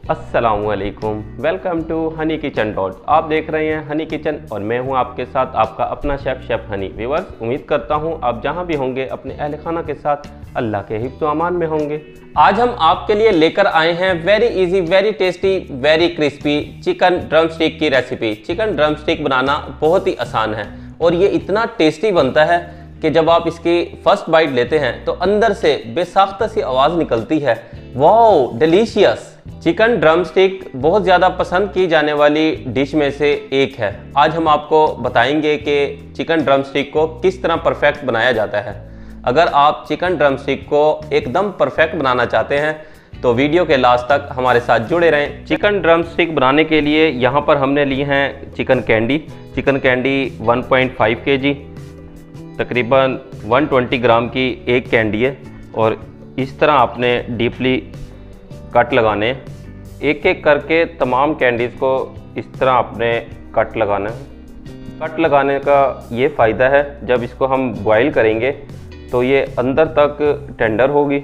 अस्सलामुअलैकुम, welcome to honey kitchen dot. आप देख रहे हैं हनी किचन और मैं हूं आपके साथ आपका अपना शेफ हनी। व्यूअर्स, उम्मीद करता हूं आप जहां भी होंगे अपने अहल खाना के साथ अल्लाह के हिफ्ज़ व अमान में होंगे। आज हम आपके लिए लेकर आए हैं very easy, very tasty, very crispy chicken drum stick की रेसिपी। चिकन ड्रम स्टिक बनाना बहुत ही आसान है और ये इतना टेस्टी बनता है कि जब आप इसकी फर्स्ट बाइट लेते हैं तो अंदर से बेसाख्ता सी आवाज़ निकलती है, wow delicious. Chicken drum stick बहुत ज़्यादा पसंद की जाने वाली डिश में से एक है। आज हम आपको बताएंगे कि चिकन ड्रम स्टिक को किस तरह परफेक्ट बनाया जाता है। अगर आप चिकन ड्रम स्टिक को एकदम परफेक्ट बनाना चाहते हैं तो वीडियो के लास्ट तक हमारे साथ जुड़े रहें। चिकन ड्रम स्टिक बनाने के लिए यहाँ पर हमने ली हैं चिकन कैंडी 1.5 kg, तकरीबन 120 ग्राम की एक कैंडी है और इस तरह आपने डीपली कट लगाने, एक एक करके तमाम कैंडीज़ को इस तरह आपने कट लगाना है। कट लगाने का ये फ़ायदा है, जब इसको हम बॉईल करेंगे तो ये अंदर तक टेंडर होगी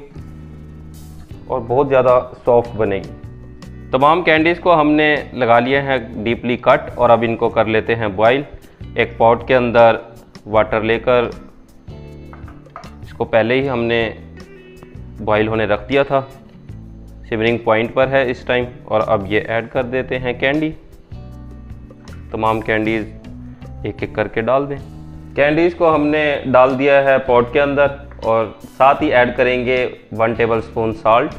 और बहुत ज़्यादा सॉफ्ट बनेगी। तमाम कैंडीज़ को हमने लगा लिया है डीपली कट और अब इनको कर लेते हैं बॉईल। एक पॉट के अंदर वाटर लेकर इसको पहले ही हमने बॉईल होने रख दिया था, सिमरिंग पॉइंट पर है इस टाइम। और अब ये ऐड कर देते हैं कैंडी। तमाम कैंडीज़ एक एक करके डाल दें। कैंडीज़ को हमने डाल दिया है पॉट के अंदर और साथ ही ऐड करेंगे 1 टेबलस्पून साल्ट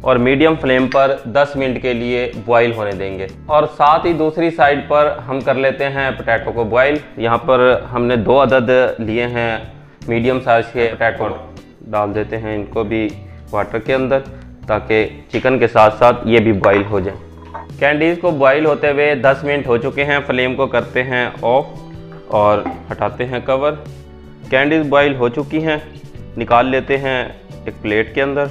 और मीडियम फ्लेम पर 10 मिनट के लिए बॉईल होने देंगे। और साथ ही दूसरी साइड पर हम कर लेते हैं पोटैटो को बॉईल। यहाँ पर हमने 2 अदद लिए हैं मीडियम साइज के पोटैटो, डाल देते हैं इनको भी वाटर के अंदर ताकि चिकन के साथ साथ ये भी बॉईल हो जाए। कैंडीज़ को बॉईल होते हुए 10 मिनट हो चुके हैं। फ्लेम को करते हैं ऑफ और हटाते हैं कवर। कैंडीज़ बॉईल हो चुकी हैं, निकाल लेते हैं एक प्लेट के अंदर।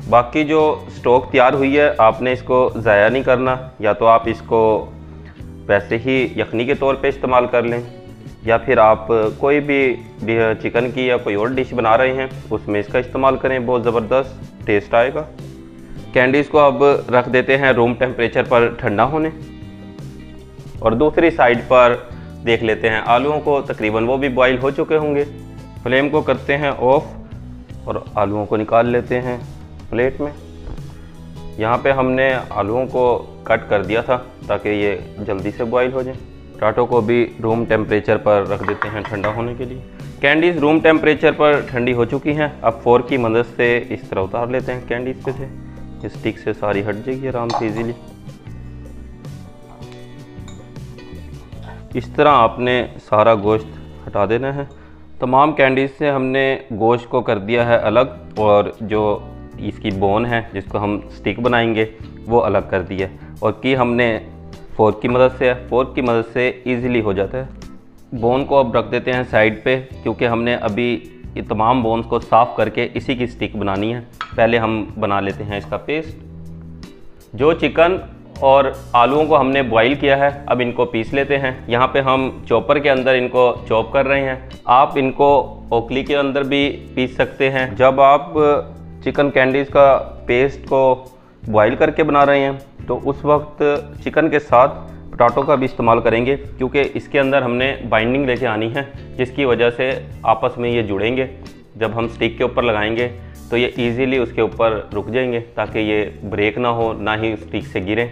बाकी जो स्टॉक तैयार हुई है आपने इसको ज़ाया नहीं करना, या तो आप इसको वैसे ही यखनी के तौर पे इस्तेमाल कर लें या फिर आप कोई भी चिकन की या कोई और डिश बना रहे हैं उसमें इसका इस्तेमाल करें, बहुत ज़बरदस्त टेस्ट आएगा। कैंडीज़ को अब रख देते हैं रूम टेम्परेचर पर ठंडा होने और दूसरी साइड पर देख लेते हैं आलूओं को, तकरीबन वो भी बॉईल हो चुके होंगे। फ्लेम को करते हैं ऑफ और आलूओं को निकाल लेते हैं प्लेट में। यहाँ पे हमने आलूओं को कट कर दिया था ताकि ये जल्दी से बॉईल हो जाए। पोटैटो को भी रूम टेम्परेचर पर रख देते हैं ठंडा होने के लिए। कैंडीज़ रूम टेम्परेचर पर ठंडी हो चुकी हैं। अब फोर्क की मदद से इस तरह उतार लेते हैं कैंडीज़ पे से, स्टिक से सारी हट जाएगी आराम से इजीली। इस तरह आपने सारा गोश्त हटा देना है। तमाम कैंडीज़ से हमने गोश्त को कर दिया है अलग और जो इसकी बोन है जिसको हम स्टिक बनाएंगे वो अलग कर दिया और कि हमने फोर्क की मदद से, फोर्क की मदद से इजीली हो जाता है। बोन को अब रख देते हैं साइड पे क्योंकि हमने अभी ये तमाम बोन्स को साफ़ करके इसी की स्टिक बनानी है। पहले हम बना लेते हैं इसका पेस्ट। जो चिकन और आलूओं को हमने बॉईल किया है अब इनको पीस लेते हैं। यहाँ पे हम चॉपर के अंदर इनको चॉप कर रहे हैं। आप इनको ओखली के अंदर भी पीस सकते हैं। जब आप चिकन कैंडीज़ का पेस्ट को बॉईल करके बना रहे हैं तो उस वक्त चिकन के साथ पोटैटो का भी इस्तेमाल करेंगे क्योंकि इसके अंदर हमने बाइंडिंग लेके आनी है जिसकी वजह से आपस में ये जुड़ेंगे। जब हम स्टिक के ऊपर लगाएंगे तो ये इजीली उसके ऊपर रुक जाएंगे ताकि ये ब्रेक ना हो, ना ही स्टिक से गिरें।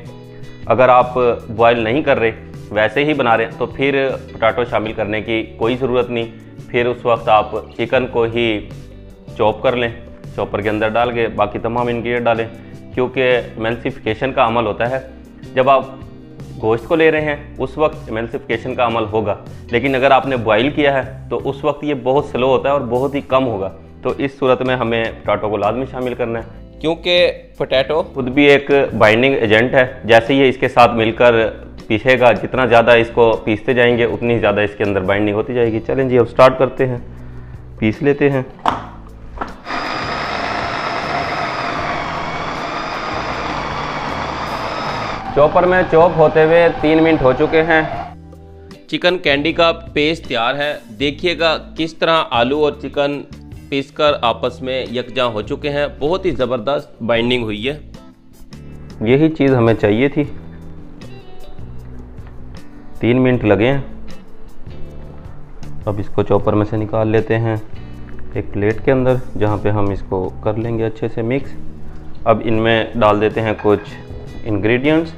अगर आप बॉईल नहीं कर रहे, वैसे ही बना रहे तो फिर पोटैटो शामिल करने की कोई ज़रूरत नहीं। फिर उस वक्त आप चिकन को ही चॉप कर लें, चॉपर के अंदर डाल के बाकी तमाम इंग्रेडिएंट डालें क्योंकि एमल्सिफिकेशन का अमल होता है। जब आप गोश्त को ले रहे हैं उस वक्त एमल्सिफिकेशन का अमल होगा, लेकिन अगर आपने बॉईल किया है तो उस वक्त ये बहुत स्लो होता है और बहुत ही कम होगा। तो इस सूरत में हमें पोटैटो को लाजमी शामिल करना है क्योंकि पोटैटो खुद भी एक बाइंडिंग एजेंट है। जैसे ये इसके साथ मिलकर पीसेगा, जितना ज़्यादा इसको पीसते जाएंगे उतनी ज़्यादा इसके अंदर बाइंडिंग होती जाएगी। चलें जी, अब स्टार्ट करते हैं, पीस लेते हैं। चॉपर में चॉप होते हुए 3 मिनट हो चुके हैं। चिकन कैंडी का पेस्ट तैयार है। देखिएगा किस तरह आलू और चिकन पीसकर आपस में यकजा हो चुके हैं। बहुत ही ज़बरदस्त बाइंडिंग हुई है। यही चीज़ हमें चाहिए थी। 3 मिनट लगे हैं। अब इसको चॉपर में से निकाल लेते हैं एक प्लेट के अंदर, जहाँ पे हम इसको कर लेंगे अच्छे से मिक्स। अब इनमें डाल देते हैं कुछ इंग्रेडिएंट्स।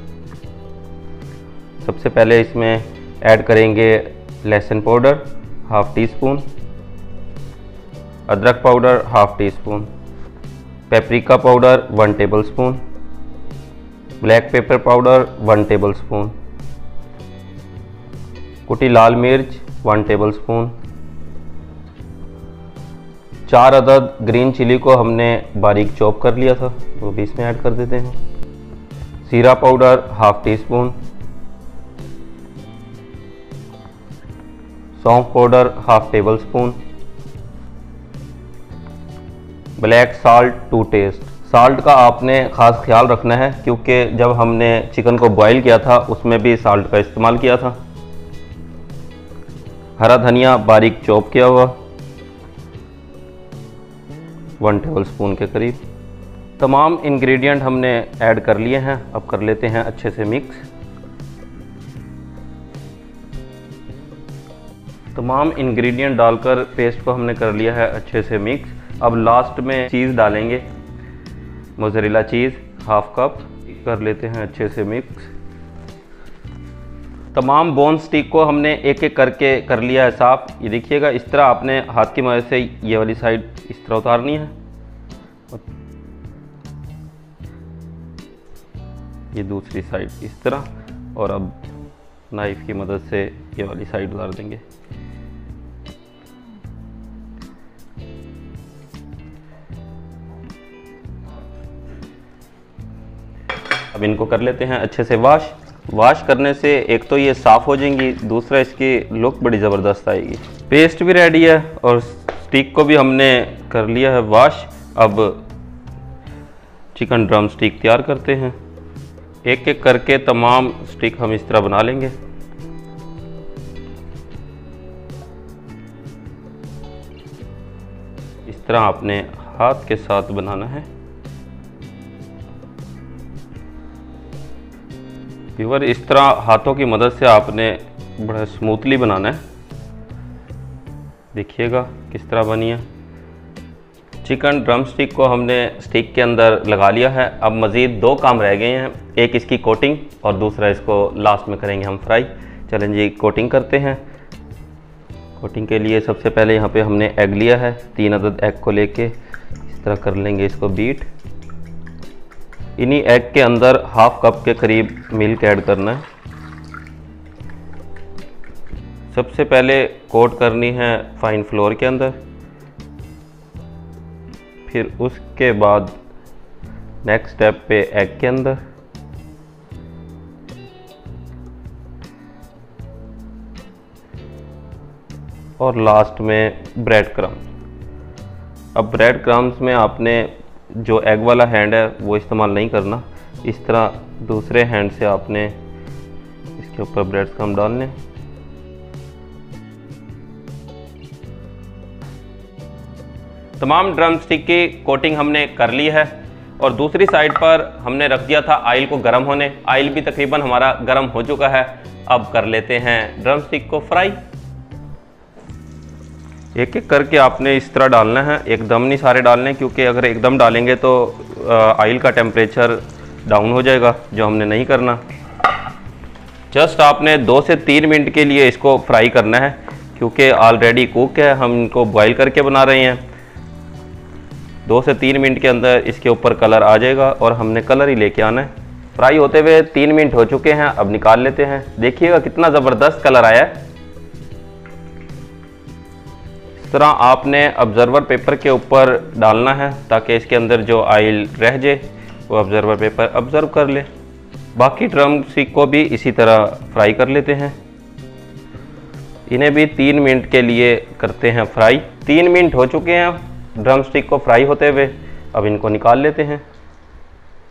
सबसे पहले इसमें ऐड करेंगे लहसुन पाउडर ½ टी स्पून, अदरक powder ½ tea spoon, paprika powder 1 table spoon, black pepper powder 1 table spoon, कुटी लाल मिर्च 1 टेबल स्पून, 4 अदद ग्रीन चिली को हमने बारीक चॉप कर लिया था, वो भी इसमें ऐड कर देते हैं। जीरा पाउडर ½ टी स्पून, सौंफ powder ½ tablespoon, black salt to taste. Salt का आपने ख़ास ख्याल रखना है क्योंकि जब हमने चिकन को बॉईल किया था उसमें भी साल्ट का इस्तेमाल किया था। हरा धनिया बारीक चॉप किया हुआ 1 टेबल स्पून के करीब। तमाम इंग्रेडिएंट हमने ऐड कर लिए हैं। अब कर लेते हैं अच्छे से मिक्स। तमाम इंग्रेडिएंट डालकर पेस्ट को हमने कर लिया है अच्छे से मिक्स। अब लास्ट में चीज़ डालेंगे, मोज़रेला चीज़ ½ कप कर लेते हैं अच्छे से मिक्स। तमाम बोन स्टिक को हमने एक एक करके कर लिया है साफ। ये देखिएगा इस तरह आपने हाथ की मदद से ये वाली साइड इस तरह उतारनी है, ये दूसरी साइड इस तरह, और अब नाइफ की मदद से ये वाली साइड उतार देंगे। अब इनको कर लेते हैं अच्छे से वॉश करने से एक तो ये साफ़ हो जाएंगी, दूसरा इसकी लुक बड़ी ज़बरदस्त आएगी। पेस्ट भी रेडी है और स्टिक को भी हमने कर लिया है वॉश। अब चिकन ड्रम स्टिक तैयार करते हैं। एक एक करके तमाम स्टिक हम इस तरह बना लेंगे। इस तरह आपने हाथ के साथ बनाना है। व्यूअर इस तरह हाथों की मदद से आपने बड़ा स्मूथली बनाना है। देखिएगा किस तरह बनी है। चिकन ड्रम स्टिक को हमने स्टिक के अंदर लगा लिया है। अब मज़ीद 2 काम रह गए हैं, एक इसकी कोटिंग और दूसरा इसको लास्ट में करेंगे हम फ्राई। चलें जी कोटिंग करते हैं। कोटिंग के लिए सबसे पहले यहाँ पे हमने एग लिया है। 3 अदद एग को लेके इस तरह कर लेंगे इसको बीट। इन्हीं एग के अंदर ½ कप के करीब मिल्क ऐड करना है। सबसे पहले कोट करनी है फाइन फ्लोर के अंदर, फिर उसके बाद नेक्स्ट स्टेप पे एग के अंदर, और लास्ट में ब्रेड क्रम्स। अब ब्रेड क्रम्स में आपने जो एग वाला हैंड है वो इस्तेमाल नहीं करना। इस तरह दूसरे हैंड से आपने इसके ऊपर ब्रेड क्रम्स डालने। तमाम ड्रम स्टिक की कोटिंग हमने कर ली है और दूसरी साइड पर हमने रख दिया था ऑयल को गर्म होने। ऑयल भी तकरीबन हमारा गर्म हो चुका है। अब कर लेते हैं ड्रम स्टिक को फ्राई। एक एक करके आपने इस तरह डालना है, एकदम नहीं सारे डालने, क्योंकि अगर एकदम डालेंगे तो ऑयल का टेम्परेचर डाउन हो जाएगा, जो हमने नहीं करना। जस्ट आपने 2 से 3 मिनट के लिए इसको फ्राई करना है, क्योंकि ऑलरेडी कुक है, हम इनको बॉईल करके बना रहे हैं। 2 से 3 मिनट के अंदर इसके ऊपर कलर आ जाएगा और हमने कलर ही लेके आना है। फ्राई होते हुए 3 मिनट हो चुके हैं। अब निकाल लेते हैं। देखिएगा कितना ज़बरदस्त कलर आया है। इस तरह आपने ऑब्जर्वर पेपर के ऊपर डालना है ताकि इसके अंदर जो ऑयल रह जाए वो ऑब्जर्वर पेपर ऑब्जर्व कर ले। बाकी ड्रम स्टिक को भी इसी तरह फ्राई कर लेते हैं। इन्हें भी 3 मिनट के लिए करते हैं फ्राई। 3 मिनट हो चुके हैं ड्रम स्टिक को फ्राई होते हुए। अब इनको निकाल लेते हैं।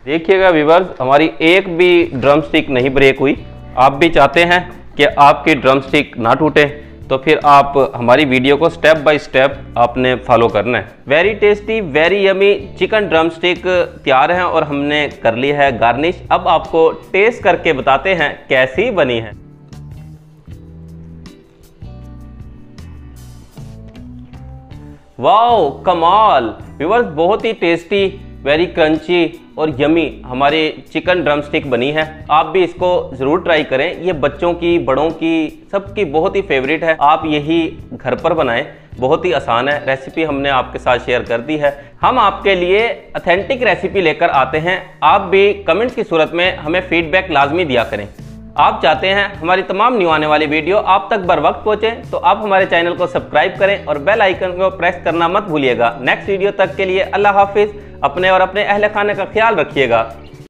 देखिएगा व्यूअर्स, हमारी एक भी ड्रम स्टिक नहीं ब्रेक हुई। आप भी चाहते हैं कि आपकी ड्रम स्टिक ना टूटे, तो फिर आप हमारी वीडियो को स्टेप बाय स्टेप आपने फॉलो करना है। Very tasty very yummy chicken drum stick तैयार है और हमने कर ली है गार्निश। अब आपको टेस्ट करके बताते हैं कैसी बनी है। वाओ कमाल व्यूअर्स, बहुत ही टेस्टी वेरी क्रंची और यमी हमारी चिकन ड्रम स्टिक बनी है। आप भी इसको ज़रूर ट्राई करें, ये बच्चों की बड़ों की सबकी बहुत ही फेवरेट है। आप यही घर पर बनाएं, बहुत ही आसान है। रेसिपी हमने आपके साथ शेयर कर दी है। हम आपके लिए ऑथेंटिक रेसिपी लेकर आते हैं, आप भी कमेंट्स की सूरत में हमें फीडबैक लाजमी दिया करें। आप चाहते हैं हमारी तमाम न्यू आने वाली वीडियो आप तक बर वक्त पहुंचे, तो आप हमारे चैनल को सब्सक्राइब करें और बेल आइकन को प्रेस करना मत भूलिएगा। नेक्स्ट वीडियो तक के लिए अल्लाह हाफिज़। अपने और अपने अहल खाने का ख्याल रखिएगा।